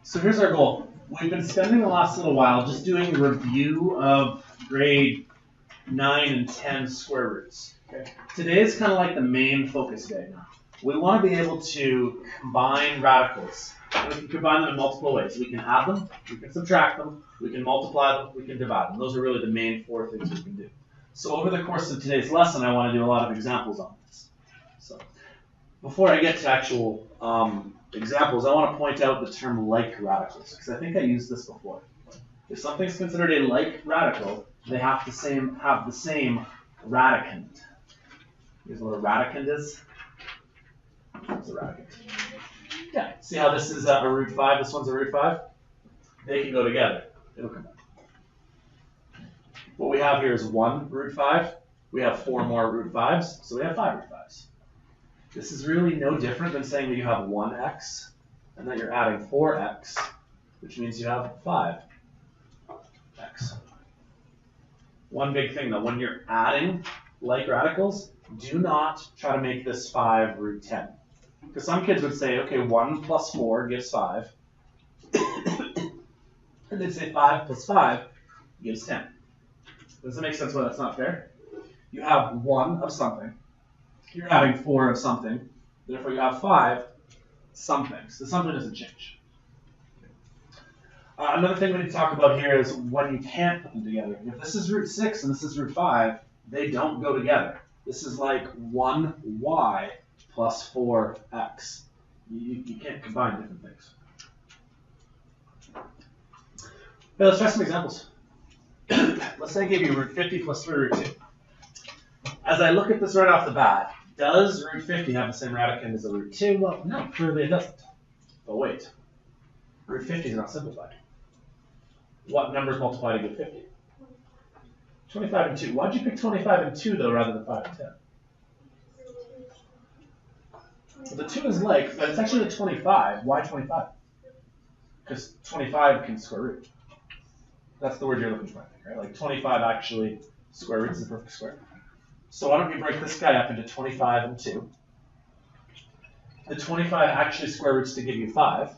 So here's our goal. We've been spending the last little while just doing a review of grade 9 and 10 square roots. Okay. Today is kind of like the main focus day now. We want to be able to combine radicals. We can combine them in multiple ways. We can add them, we can subtract them, we can multiply them, we can divide them. Those are really the main four things we can do. So over the course of today's lesson, I want to do a lot of examples on this. So before I get to actual examples, I want to point out the term like radicals, because I think I used this before. If something's considered a like radical, they have the same radicand. Here's what a radicand is. What's a radicand? Yeah, see how this is a root 5, this one's a root 5? They can go together. It'll come out. What we have here is 1 root 5. We have 4 more root 5s, so we have 5 root 5s. This is really no different than saying that you have 1x and that you're adding 4x, which means you have 5x. One big thing though, when you're adding like radicals, do not try to make this 5 root 10. Because some kids would say, okay, 1 plus 4 gives 5. And they'd say 5 plus 5 gives 10. Does it make sense why that's not fair? You have 1 of something. You're adding 4 of something. Therefore, you have 5 somethings. The something doesn't change. Another thing we need to talk about here is when you can't put them together. If this is root 6 and this is root 5, they don't go together. This is like 1y plus 4x. You can't combine different things. Okay, let's try some examples. Let's say I gave you root 50 plus 3 root 2. As I look at this right off the bat, does root 50 have the same radicand as a root 2? Well, no, clearly it doesn't. But wait, root 50 is not simplified. What numbers multiply to give 50? 25 and 2. Why'd you pick 25 and 2, though, rather than 5 and 10? Well, the 2 is like, but it's actually a 25. Why 25? Because 25 can square root. That's the word you're looking for, I think, right? Like 25 actually square roots is a perfect square. So why don't we break this guy up into 25 and 2. The 25 actually square roots to give you 5.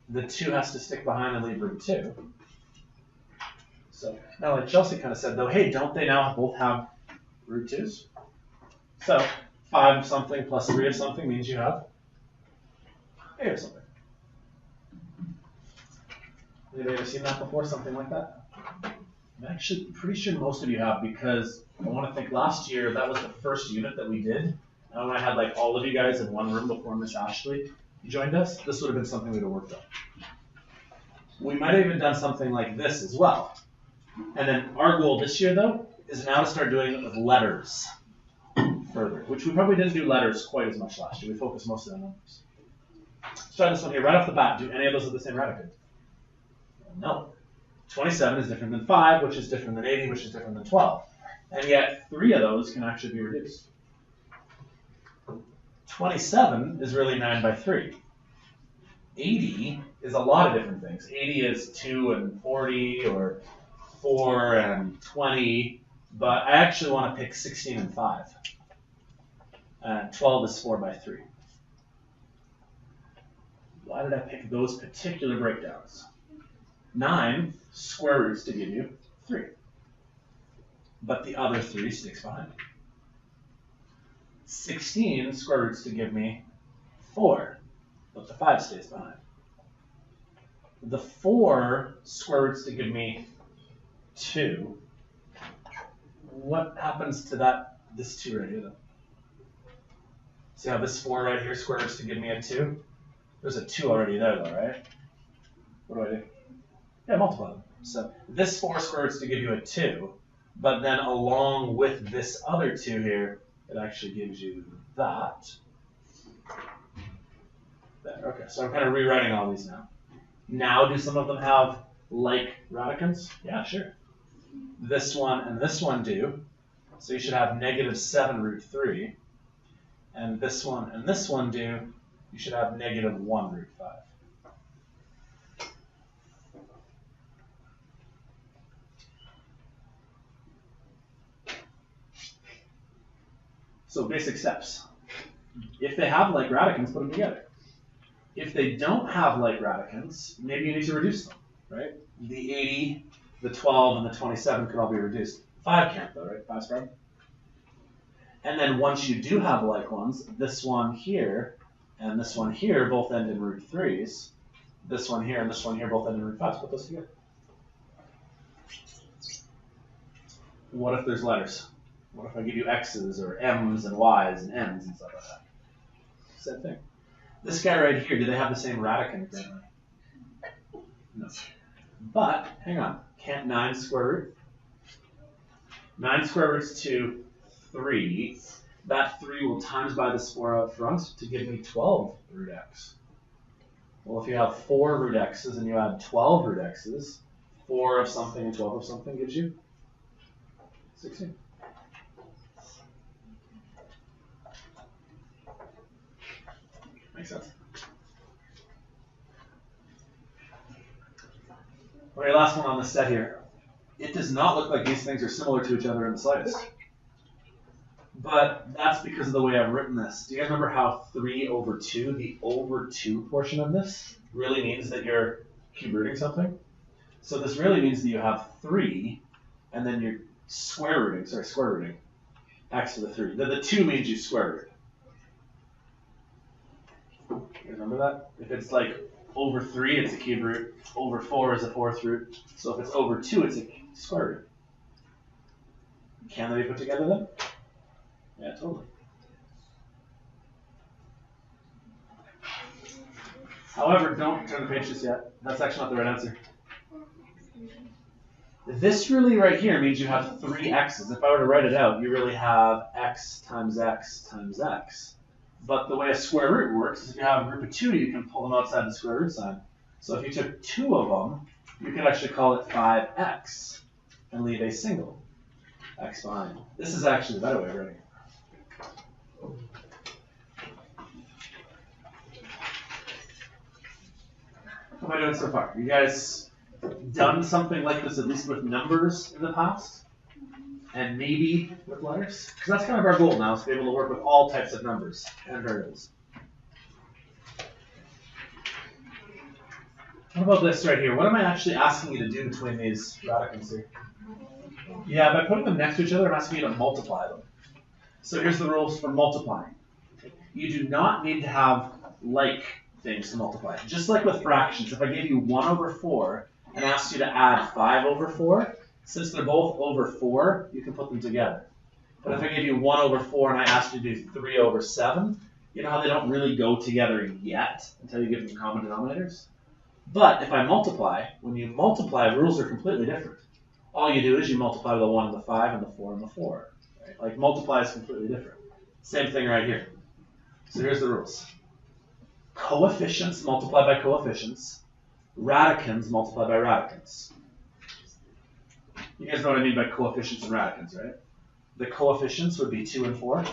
The 2 has to stick behind and leave root 2. So now like Chelsea kind of said, though, hey, don't they now both have root 2s? So 5 of something plus 3 of something means you have 8 of something. Anybody ever seen that before, something like that? I'm actually pretty sure most of you have, because I want to think last year that was the first unit that we did. And when I had like all of you guys in one room before Miss Ashley joined us, this would have been something we'd have worked on. We might have even done something like this as well. And then our goal this year, though, is now to start doing it with letters further, which we probably didn't do letters quite as much last year. We focused mostly on numbers. Let's try this one here right off the bat. Do any of those have the same radicand? No. 27 is different than 5, which is different than 80, which is different than 12. And yet 3 of those can actually be reduced. 27 is really 9 by 3. 80 is a lot of different things. 80 is 2 and 40, or 4 and 20, but I actually want to pick 16 and 5. And 12 is 4 by 3. Why did I pick those particular breakdowns? 9 square roots to give you 3. But the other 3 sticks behind. 16 square roots to give me 4, but the 5 stays behind. The 4 square roots to give me 2. What happens to this 2 right here, though? See how this 4 right here square roots to give me a 2? There's a 2 already there, though, right? What do? Yeah, multiply them. So this 4 square roots to give you a 2, but then along with this other 2 here, it actually gives you that. There. Okay, so I'm kind of rewriting all these now. Now, do some of them have like radicands? Yeah, sure. This one and this one do. So you should have negative 7 root 3. And this one and this one do. You should have negative 1 root 5. So basic steps. If they have like radicands, put them together. If they don't have like radicans, maybe you need to reduce them, right? The 80, the 12, and the 27 could all be reduced. 5 can't though, right? 5's problem. And then once you do have like ones, this one here and this one here both end in root 3's. This one here and this one here both end in root 5's. Put those together. What if there's letters? What if I give you x's or m's and y's and n's and stuff like that? Same thing. This guy right here, do they have the same radicand currently? No. But, hang on, can't 9 square root? 9 square root's to 3. That 3 will times by the 4 out front to give me 12 root x. Well, if you have 4 root x's and you add 12 root x's, 4 of something and 12 of something gives you 16. Makes sense. Okay, last one on the set here. It does not look like these things are similar to each other in the slightest. But that's because of the way I've written this. Do you guys remember how 3 over 2, the over 2 portion of this, really means that you're cube rooting something? So this really means that you have 3, and then you're square rooting x to the 3. The 2 means you square root. You guys remember that? If it's like over 3, it's a cube root. Over 4 is a 4th root. So if it's over 2, it's a square root. Can they be put together then? Yeah, totally. However, don't turn the page just yet. That's actually not the right answer. This really right here means you have 3 x's. If I were to write it out, you really have x times x times x. But the way a square root works is if you have a group of 2, you can pull them outside the square root sign. So if you took 2 of them, you could actually call it 5x and leave a single x behind. This is actually the better way of writing it. How am I doing so far? You guys done something like this at least with numbers in the past? And maybe with letters? Because that's kind of our goal now, is to be able to work with all types of numbers and variables. What about this right here? What am I actually asking you to do between these radicands here? Yeah, by putting them next to each other, I'm asking you to multiply them. So here's the rules for multiplying. You do not need to have like things to multiply. Just like with fractions, if I gave you 1 over 4 and asked you to add 5 over 4, since they're both over 4, you can put them together. But if I gave you 1 over 4 and I asked you to do 3 over 7, you know how they don't really go together yet until you give them common denominators? But if I multiply, when you multiply, rules are completely different. All you do is you multiply the 1 and the 5 and the 4 and the 4. Right? Like multiply is completely different. Same thing right here. So here's the rules. Coefficients multiply by coefficients. Radicands multiply by radicands. You guys know what I mean by coefficients and radicands, right? The coefficients would be 2 and 4.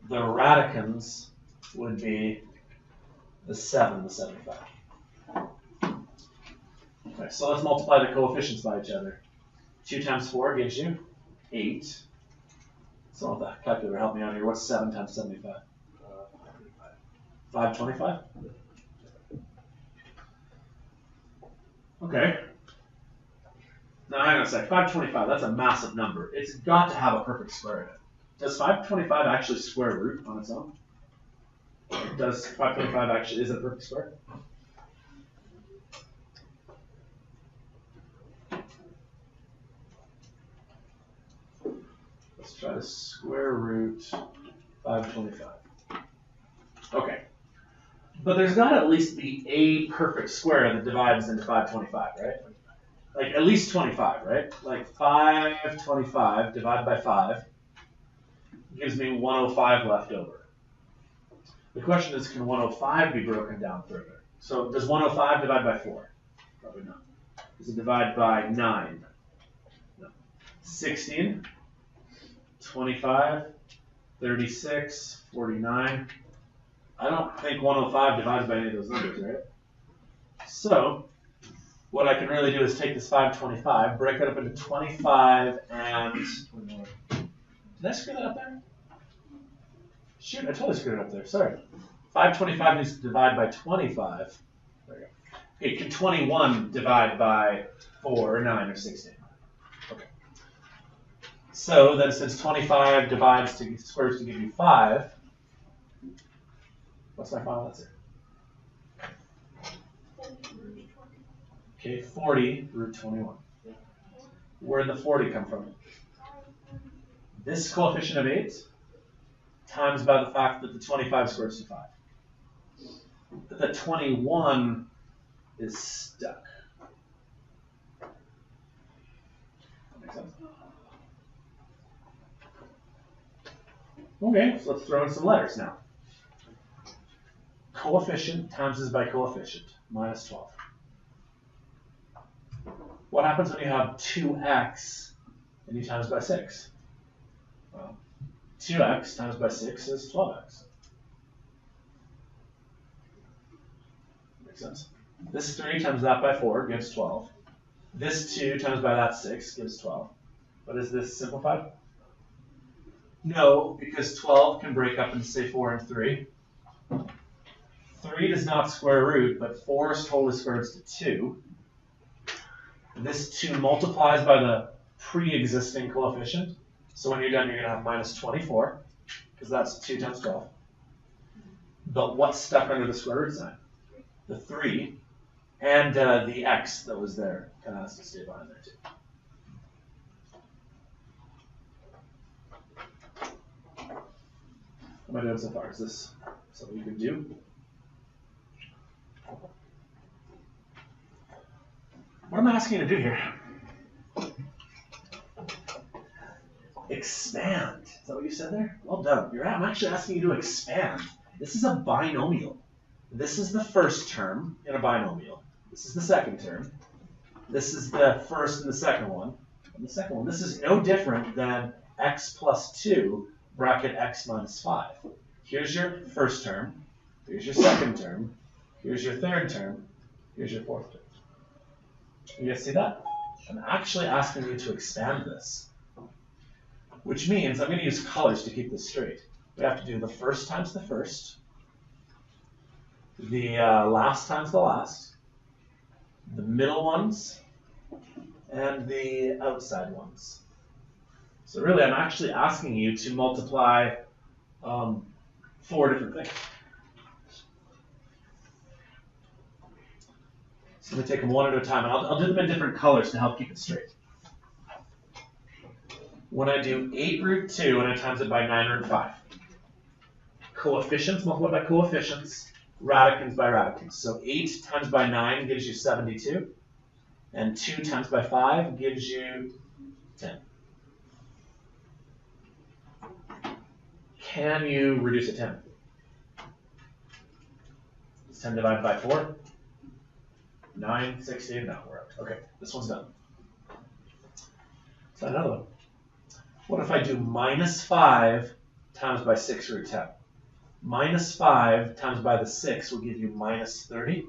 The radicands would be the 7 and the 75. Okay, so let's multiply the coefficients by each other. 2 times 4 gives you 8. So with that calculator, help me out here. What's 7 times 75? 525? Okay. Now hang on a sec. 525, that's a massive number. It's got to have a perfect square in it. Does 525 actually square root on its own? Does 525 actually, is it a perfect square? Let's try to square root 525. Okay. But there's got to at least be a perfect square that divides into 525, right? Like at least 25, right? Like 525 divided by 5 gives me 105 left over. The question is, can 105 be broken down further? So does 105 divide by 4? Probably not. Does it divide by 9? No. 16, 25, 36, 49. I don't think 105 divides by any of those numbers, right? So what I can really do is take this 525, break it up into 25 and... Did I screw that up there? Shoot, I totally screwed it up there. Sorry. 525 needs to divide by 25. There you go. Okay, can 21 divide by 4, or 9, or 16? Okay. So then since 25 divides to squares to give you 5, what's my final answer? Okay, 40 root 21. Where did the 40 come from? This coefficient of 8 times by the fact that the 25 squares to 5. But the 21 is stuck. That makes sense? Okay, so let's throw in some letters now. Coefficient times is by coefficient, minus 12. What happens when you have 2x and you times by 6? Well, 2x times by 6 is 12x. Makes sense? This 3 times that by 4 gives 12. This 2 times by that 6 gives 12. But is this simplified? No, because 12 can break up into, say, 4 and 3. 3 does not square root, but 4 is totally squares to 2. This 2 multiplies by the pre-existing coefficient. So when you're done, you're going to have minus 24, because that's 2 times 12. But what's stuck under the square root sign? The 3, and the x that was there kind of has to stay behind there too. What am I doing so far? Is this something you can do? What am I asking you to do here? Expand. Is that what you said there? Well done. I'm actually asking you to expand. This is a binomial. This is the first term in a binomial. This is the second term. This is the first and the second one. And the second one. This is no different than x plus 2 bracket x minus 5. Here's your first term. Here's your second term. Here's your third term. Here's your fourth term. You guys see that? I'm actually asking you to expand this. Which means I'm going to use colors to keep this straight. We have to do the first times the first, the last times the last, the middle ones, and the outside ones. So really, I'm actually asking you to multiply 4 different things. So I'm going to take them one at a time, and I'll do them in different colors to help keep it straight. When I do 8 root 2 and I times it by 9 root 5. Coefficients multiplied by coefficients, radicans by radicans. So 8 times by 9 gives you 72, and 2 times by 5 gives you 10. Can you reduce a 10? Is 10 divided by 4? 9, 16, no, we're out. Okay, this one's done. Let's try another one. What if I do minus 5 times by 6 root 10? Minus 5 times by the 6 will give you minus 30.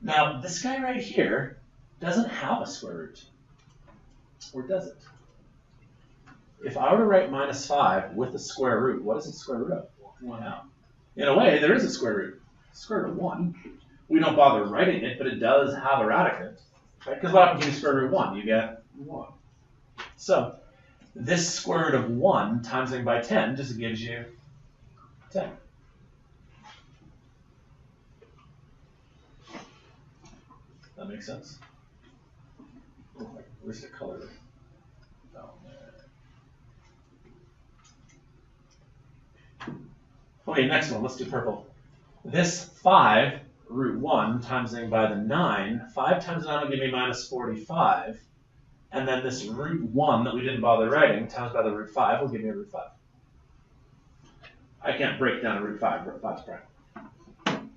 Now, this guy right here doesn't have a square root. Or does it? If I were to write minus 5 with a square root, what is the square root of? 1 out. In a way, there is a square root. Square root of 1. We don't bother writing it, but it does have a radicand. Right? Because what happens when you square root of 1? You get 1. So, this square root of 1 timesing by 10 just gives you 10. That makes sense? Oh, where's the color? Oh, okay, next one. Let's do purple. This 5 root 1 timesing by the 9. 5 times 9 will give me minus 45. And then this root 1 that we didn't bother writing times by the root 5 will give me a root 5. I can't break down a root 5. Root 5's prime.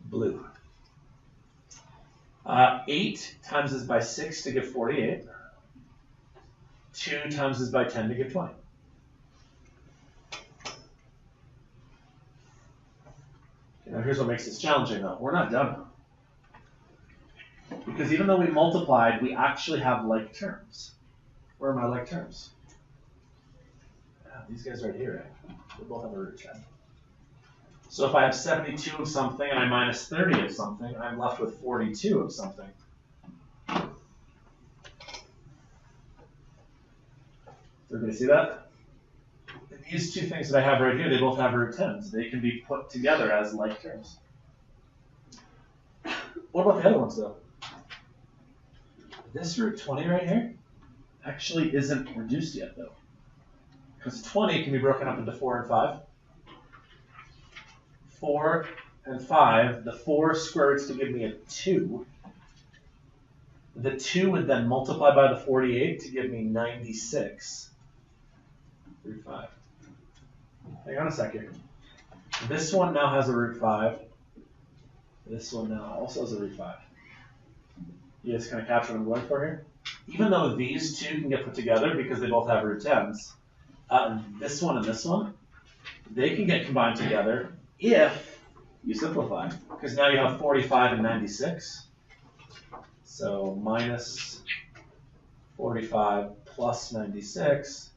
Blue. 8 times is by 6 to give 48. 2 times is by 10 to give 20. Okay, now here's what makes this challenging though. We're not done. Because even though we multiplied, we actually have like terms. Where are my like terms? These guys right here. They both have a root 10. So if I have 72 of something and I minus 30 of something, I'm left with 42 of something. Everybody see that? And these two things that I have right here, they both have root 10s. They can be put together as like terms. What about the other ones, though? This root 20 right here actually isn't reduced yet, though. Because 20 can be broken up into 4 and 5. 4 and 5, the 4 square roots to give me a 2. The 2 would then multiply by the 48 to give me 96. 3, 5. Hang on a second. This one now has a root 5. This one now also has a root 5. You guys kind of capture what I'm going for here? Even though these two can get put together because they both have root 10s, this one and this one, they can get combined together if you simplify. Because now you have 45 and 96. So minus 45 plus 96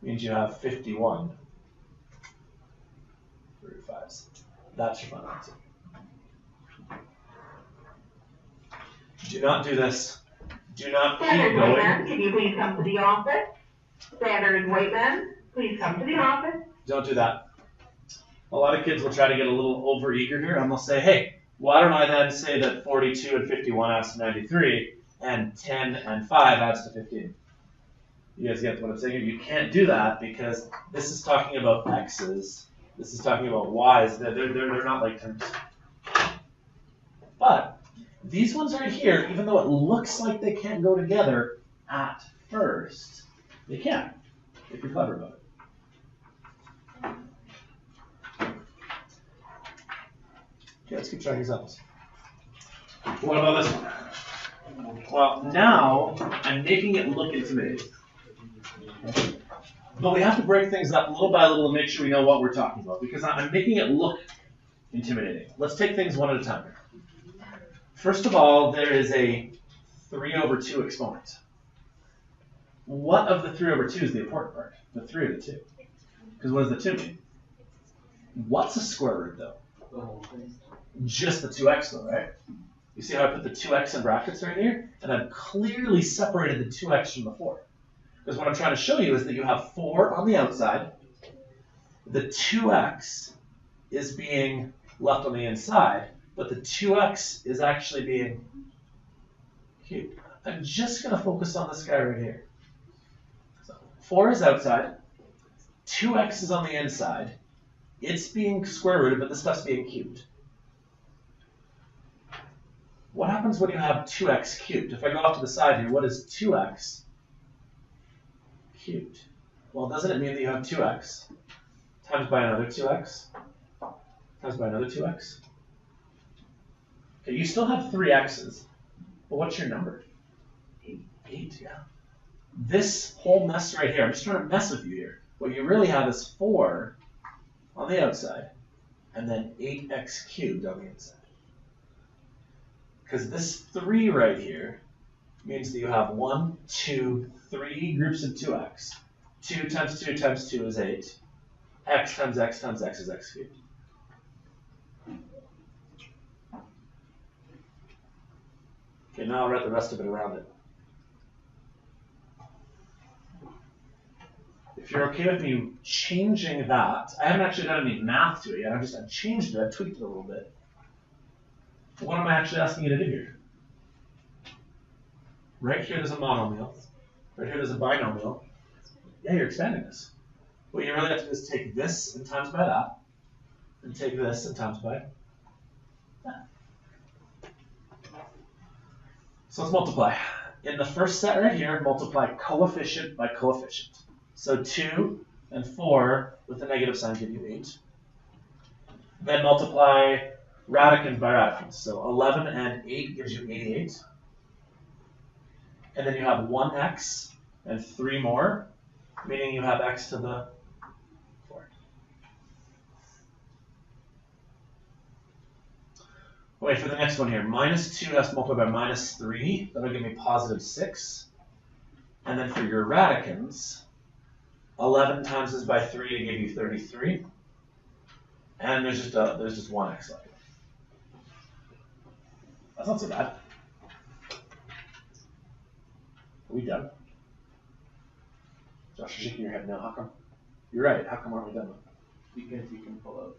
means you have 51 root 5s. That's your final answer. Do not do this. Do not keep Standard going. Whiteman, can you please come to the office? Standard Whiteman, please come to the office. Don't do that. A lot of kids will try to get a little overeager here, and they'll say, hey, why don't I then say that 42 and 51 adds to 93, and 10 and 5 adds to 15? You guys get what I'm saying here? You can't do that because this is talking about x's. This is talking about y's. They're not like terms. But these ones right here, even though it looks like they can't go together at first, they can, if you're clever about it. Okay, let's keep trying examples. What about this one? Well, now I'm making it look intimidating. Okay. But we have to break things up little by little to make sure we know what we're talking about, because I'm making it look intimidating. Let's take things one at a time here. First of all, there is a 3/2 exponent. What of the 3/2 is the important part? The 3 or the 2? Because what does the 2 mean? What's a square root, though? The whole thing. Just the 2x, though, right? You see how I put the 2x in brackets right here? And I've clearly separated the 2x from the 4. Because what I'm trying to show you is that you have 4 on the outside. The 2x is being left on the inside. But the 2x is actually being cubed. I'm just going to focus on this guy right here. So 4 is outside. 2x is on the inside. It's being square rooted, but this stuff's being cubed. What happens when you have 2x cubed? If I go off to the side here, what is 2x cubed? Well, doesn't it mean that you have 2x times by another 2x times by another 2x? Okay, you still have 3 x's, but what's your number? 8, yeah. This whole mess right here, I'm just trying to mess with you here. What you really have is 4 on the outside, and then 8x cubed on the inside. Because this 3 right here means that you have 1, 2, 3 groups of 2x. 2 times 2 times 2 is 8. X times x times x is x cubed. Okay, now I'll write the rest of it around it. If you're okay with me changing that, I haven't actually done any math to it yet. I've changed it, I've tweaked it a little bit. What am I actually asking you to do here? Right here there's a monomial. Right here there's a binomial. Yeah, you're expanding this. What you really have to do is take this and times by that, and take this and times by that. So let's multiply. In the first set right here, multiply coefficient by coefficient. So 2 and 4 with a negative sign give you 8. Then multiply radicand by radicand. So 11 and 8 gives you 88. And then you have 1x and 3 more, meaning you have x to the 4. Wait for the next one here. Minus 2 has to multiply by minus 3. That'll give me positive 6. And then for your radicands, 11 times this by 3 to give you 33. And there's just one x left. That's not so bad. Are we done? Josh, you're shaking your head no. How come? You're right. How come aren't we done? Because you can pull out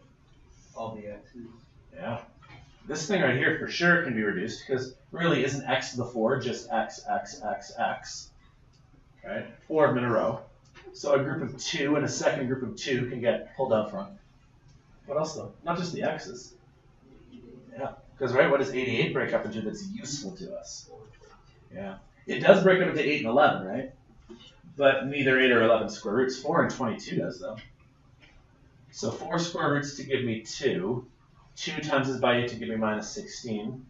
all the x's. Yeah. This thing right here for sure can be reduced because really isn't x to the 4 just x, x, x, x. Right? 4 of them in a row. So a group of 2 and a second group of 2 can get pulled out front. What else though? Not just the x's. Yeah. Because right, what does 88 break up into that's useful to us? Yeah. It does break up into 8 and 11, right? But neither 8 or 11 square roots. 4 and 22 does though. So 4 square roots to give me 2. 2 times this by 8 to give me minus 16.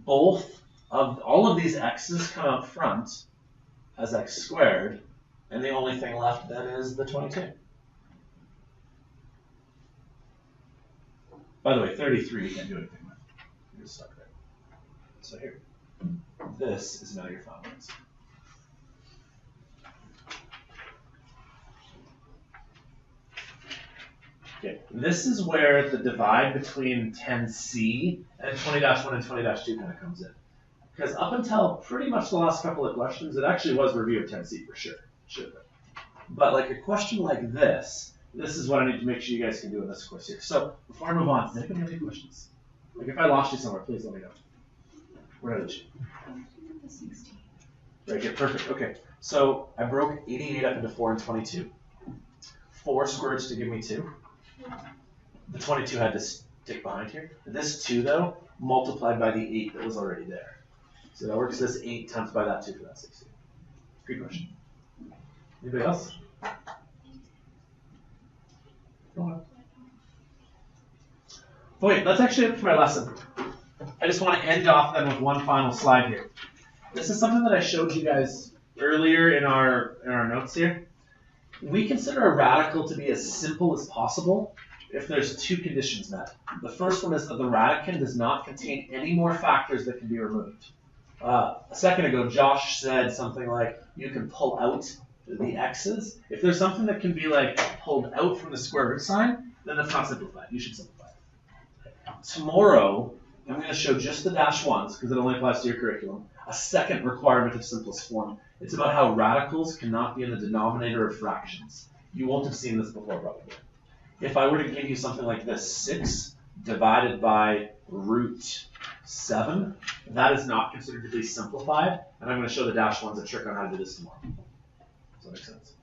All of these x's come out front as x squared, and the only thing left then is the 22. By the way, 33 you can't do anything with. You're just stuck there. So here, this is now your final answer. Okay, this is where the divide between 10C and 20-1 and 20-2 kind of comes in. Because up until pretty much the last couple of questions, it actually was review of 10C for sure. Should have been. But like a question like this is what I need to make sure you guys can do in this course here. So before I move on, does anybody have any questions? Like if I lost you somewhere, please let me know. Where are you? Right here, perfect. Okay, so I broke 88 up into 4 and 22. 4 square roots to give me 2. The 22 had to stick behind here. This 2 though, multiplied by the 8 that was already there. So that works this 8 times by that 2 for that 16. Good question. Anybody else? Go on. Oh wait, that's actually it for my lesson. I just want to end off then with one final slide here. This is something that I showed you guys earlier in our notes here. We consider a radical to be as simple as possible if there's 2 conditions met. The first one is that the radicand does not contain any more factors that can be removed. A second ago, Josh said something like you can pull out the x's. If there's something that can be like pulled out from the square root sign, then that's not simplified. You should simplify it. Tomorrow, I'm going to show just the -1s because it only applies to your curriculum. A second requirement of simplest form. It's about how radicals cannot be in the denominator of fractions. You won't have seen this before probably. If I were to give you something like this, 6 divided by root 7, that is not considered to be simplified, and I'm going to show the -1s a trick on how to do this tomorrow. Does that make sense?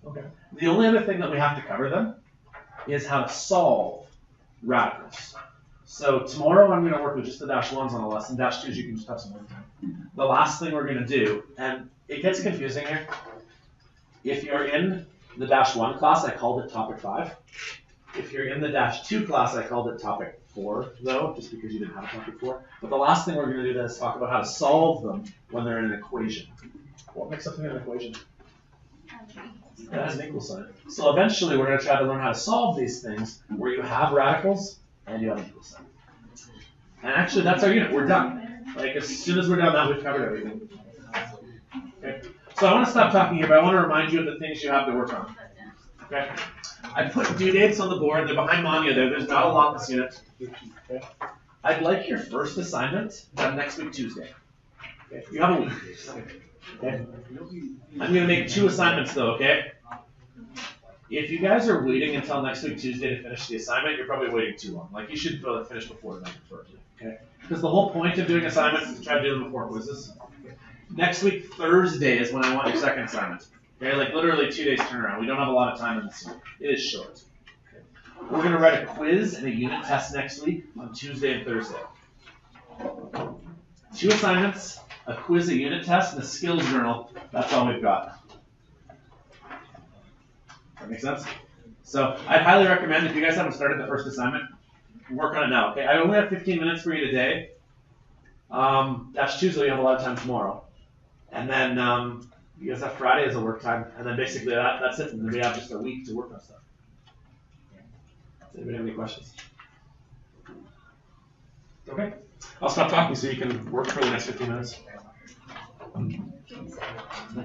Okay. The only other thing that we have to cover then is how to solve radicals. So tomorrow I'm going to work with just the -1s on the lesson. -2s you can just have some work time. The last thing we're going to do, and it gets confusing here. If you're in the -1 class, I called it topic 5. If you're in the -2 class, I called it topic 4, though, just because you didn't have a topic 4. But the last thing we're going to do then is talk about how to solve them when they're in an equation. What makes something an equation? It has an equal sign. So eventually we're going to try to learn how to solve these things where you have radicals and you have an equal sign. And actually that's our unit. We're done. Like as soon as we're done that, we've covered everything. Okay. So I want to stop talking here, but I want to remind you of the things you have to work on. Okay. I put due dates on the board. They're behind Manya there. There's not a lot this unit. Okay. I'd like your first assignment done next week Tuesday. Okay. You have a week. Okay. I'm going to make 2 assignments though, okay? If you guys are waiting until next week Tuesday to finish the assignment, you're probably waiting too long. Like you should finish before then, okay? Because the whole point of doing assignments is to try to do them before quizzes. Next week Thursday is when I want your second assignment. Okay, like literally 2 days turnaround. We don't have a lot of time in this week. It is short. Okay. We're going to write a quiz and a unit test next week on Tuesday and Thursday. 2 assignments, a quiz, a unit test, and a skills journal. That's all we've got. That makes sense? So I'd highly recommend if you guys haven't started the first assignment, work on it now. Okay, I only have 15 minutes for you today. That's Tuesday. You have a lot of time tomorrow, and then you guys have Friday as a work time, and then basically that's it. And then we have just a week to work on stuff. Does anybody have any questions? Okay, I'll stop talking so you can work for the next 15 minutes. 16, 17.